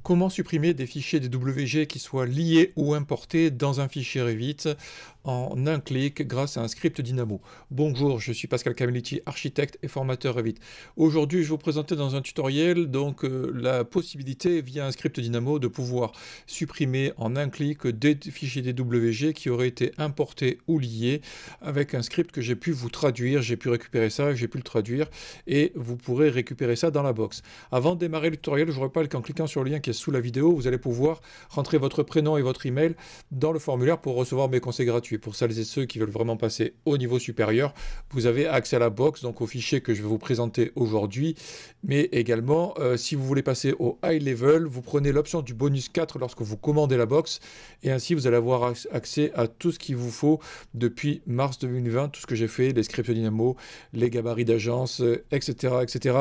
Comment supprimer des fichiers DWG qui soient liés ou importés dans un fichier Revit en un clic grâce à un script Dynamo. Bonjour, je suis Pascal Camelliti, architecte et formateur Revit. Aujourd'hui, je vais vous présenter dans un tutoriel la possibilité via un script Dynamo de pouvoir supprimer en un clic des fichiers DWG qui auraient été importés ou liés avec un script que j'ai pu vous traduire. J'ai pu récupérer ça, j'ai pu le traduire et vous pourrez récupérer ça dans la box. Avant de démarrer le tutoriel, je vous rappelle qu'en cliquant sur le lien qui est sous la vidéo, vous allez pouvoir rentrer votre prénom et votre email dans le formulaire pour recevoir mes conseils gratuits. Pour celles et ceux qui veulent vraiment passer au niveau supérieur, vous avez accès à la box, donc au fichier que je vais vous présenter aujourd'hui, mais également si vous voulez passer au high level, vous prenez l'option du bonus 4 lorsque vous commandez la box, et ainsi vous allez avoir accès à tout ce qu'il vous faut depuis mars 2020, tout ce que j'ai fait, les scripts Dynamo, les gabarits d'agence, etc., etc.,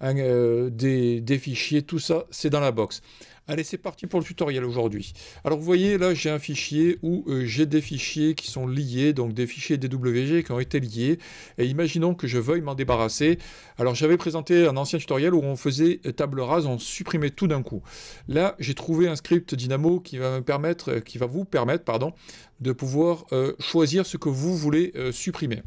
des fichiers, tout ça, c'est dans la box. Allez, c'est parti pour le tutoriel aujourd'hui. Alors vous voyez, là j'ai un fichier où j'ai des fichiers qui sont liés, donc des fichiers DWG qui ont été liés, et imaginons que je veuille m'en débarrasser. Alors j'avais présenté un ancien tutoriel où on faisait table rase, on supprimait tout d'un coup. Là j'ai trouvé un script Dynamo qui va vous permettre, de pouvoir choisir ce que vous voulez supprimer.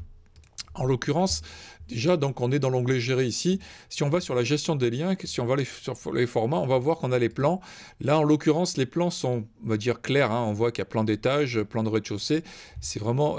En l'occurrence, déjà, donc on est dans l'onglet Gérer ici. Si on va sur la gestion des liens, si on va sur les formats, on va voir qu'on a les plans. Là, en l'occurrence, les plans sont, on va dire, clairs. On voit qu'il y a plan d'étage, plan de rez-de-chaussée. C'est vraiment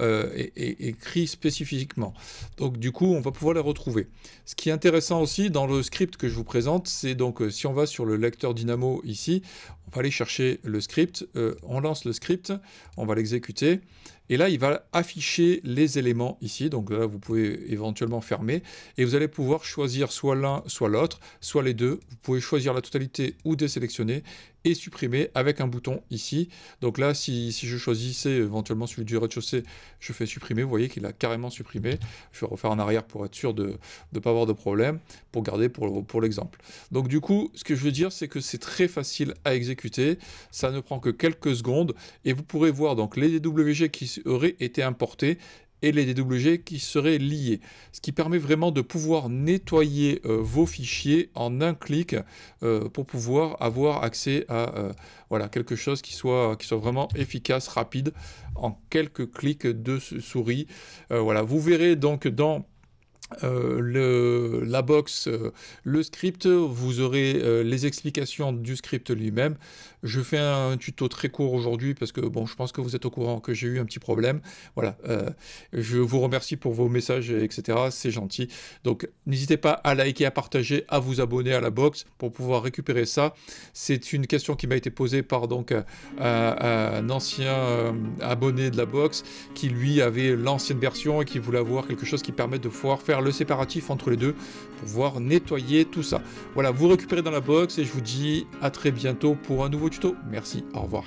écrit spécifiquement. Donc, du coup, on va pouvoir les retrouver. Ce qui est intéressant aussi dans le script que je vous présente, c'est donc si on va sur le lecteur Dynamo ici, on va aller chercher le script. On lance le script, on va l'exécuter. Et là, il va afficher les éléments ici. Donc là, vous pouvez éventuellement fermer. Et vous allez pouvoir choisir soit l'un, soit l'autre, soit les deux. Vous pouvez choisir la totalité ou désélectionner et supprimer avec un bouton ici. Donc là, si je choisissais éventuellement celui du rez-de-chaussée, je fais supprimer. Vous voyez qu'il a carrément supprimé. Je vais refaire en arrière pour être sûr de ne pas avoir de problème, pour garder pour l'exemple. Donc du coup, ce que je veux dire, c'est que c'est très facile à exécuter. Ça ne prend que quelques secondes. Et vous pourrez voir donc les DWG qui auraient été importés et les DWG qui seraient liés. Ce qui permet vraiment de pouvoir nettoyer vos fichiers en un clic pour pouvoir avoir accès à voilà, quelque chose qui soit vraiment efficace, rapide, en quelques clics de souris. Voilà, vous verrez donc dans la box, le script, vous aurez les explications du script lui-même. Je fais un tuto très court aujourd'hui parce que bon, je pense que vous êtes au courant que j'ai eu un petit problème. Voilà, je vous remercie pour vos messages, etc. C'est gentil. Donc n'hésitez pas à liker, à partager, à vous abonner à la box pour pouvoir récupérer ça. C'est une question qui m'a été posée par donc un ancien abonné de la box qui lui avait l'ancienne version et qui voulait avoir quelque chose qui permet de pouvoir faire le séparatif entre les deux pour pouvoir nettoyer tout ça. Voilà, vous récupérez dans la box et je vous dis à très bientôt pour un nouveau tuto. Merci, au revoir.